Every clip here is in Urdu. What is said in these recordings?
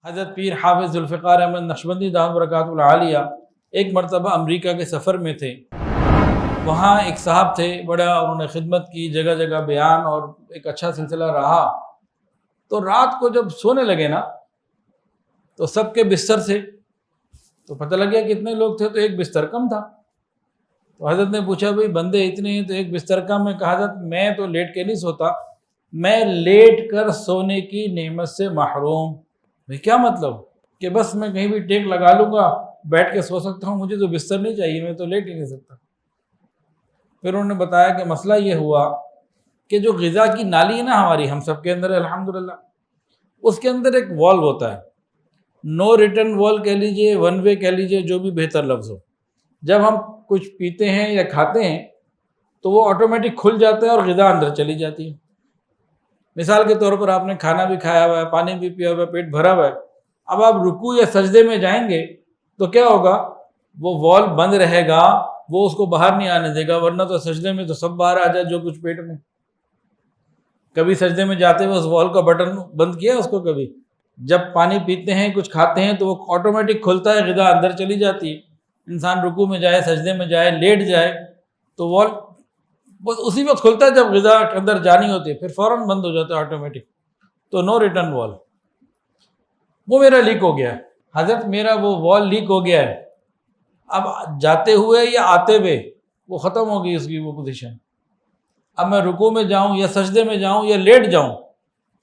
حضرت پیر حافظ ذوالفقار احمد نقشبندی دامت برکاتہ العالیہ ایک مرتبہ امریکہ کے سفر میں تھے۔ وہاں ایک صاحب تھے بڑا، انہوں نے خدمت کی، جگہ جگہ بیان، اور ایک اچھا سلسلہ رہا۔ تو رات کو جب سونے لگے نا تو سب کے بستر سے تو پتہ لگ گیا کتنے لوگ تھے، تو ایک بستر کم تھا۔ تو حضرت نے پوچھا بھئی بندے اتنے ہیں تو ایک بستر کم ہے؟ کہا حضرت میں تو لیٹ کے نہیں سوتا، میں لیٹ کر سونے کی نعمت سے محروم۔ بھئی کیا مطلب؟ کہ بس میں کہیں بھی ٹیک لگا لوں گا، بیٹھ کے سو سکتا ہوں، مجھے تو بستر نہیں چاہیے، میں تو لیٹ ہی نہیں سکتا۔ پھر انہوں نے بتایا کہ مسئلہ یہ ہوا کہ جو غذا کی نالی ہے نا ہماری، ہم سب کے اندر ہے الحمدللہ، اس کے اندر ایک والو ہوتا ہے، نو ریٹرن وال کہہ لیجئے، ون وے کہہ لیجئے، جو بھی بہتر لفظ ہو۔ جب ہم کچھ پیتے ہیں یا کھاتے ہیں تو وہ آٹومیٹک کھل جاتا ہے اور غذا اندر چلی جاتی ہے۔ مثال کے طور پر آپ نے کھانا بھی کھایا ہوا ہے، پانی بھی پیا ہوا ہے، پیٹ بھرا ہوا ہے، اب آپ رکوع یا سجدے میں جائیں گے تو کیا ہوگا؟ وہ وال بند رہے گا، وہ اس کو باہر نہیں آنے دے گا، ورنہ تو سجدے میں تو سب باہر آ جائے جو کچھ پیٹ میں۔ کبھی سجدے میں جاتے ہوئے اس وال کا بٹن بند کیا اس کو؟ کبھی جب پانی پیتے ہیں، کچھ کھاتے ہیں تو وہ آٹومیٹک کھلتا ہے، غذا اندر چلی جاتی ہے۔ انسان رکوع میں جائے، سجدے میں جائے، لیٹ جائے تو وال بس اسی وقت کھلتا ہے جب غذا اندر جانی ہوتی ہے، پھر فوراً بند ہو جاتا ہے آٹومیٹک۔ تو نو ریٹرن وال، وہ میرا لیک ہو گیا ہے حضرت، میرا وہ وال لیک ہو گیا ہے۔ اب جاتے ہوئے یا آتے ہوئے وہ ختم ہو گئی اس کی وہ پوزیشن۔ اب میں رکوع میں جاؤں یا سجدے میں جاؤں یا لیٹ جاؤں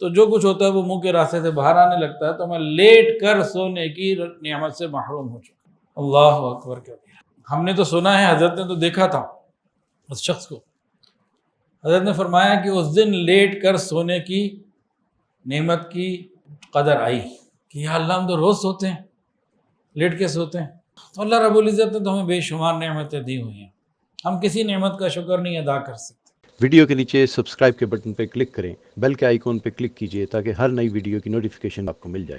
تو جو کچھ ہوتا ہے وہ منہ کے راستے سے باہر آنے لگتا ہے، تو میں لیٹ کر سونے کی نعمت سے محروم ہو چکا۔ اللہ اکبر کبیرہ۔ ہم نے تو سنا ہے، حضرت نے تو دیکھا تھا اس شخص کو۔ حضرت نے فرمایا کہ اس دن لیٹ کر سونے کی نعمت کی قدر آئی کہ یا اللہ ہم تو روز سوتے ہیں، لیٹ کے سوتے ہیں۔ تو اللہ رب العزت نے تو ہمیں بے شمار نعمتیں دی ہوئی ہیں، ہم کسی نعمت کا شکر نہیں ادا کر سکتے۔ ویڈیو کے نیچے سبسکرائب کے بٹن پہ کلک کریں، بیل کے آئیکن پہ کلک کیجئے تاکہ ہر نئی ویڈیو کی نوٹیفیکیشن آپ کو مل جائے۔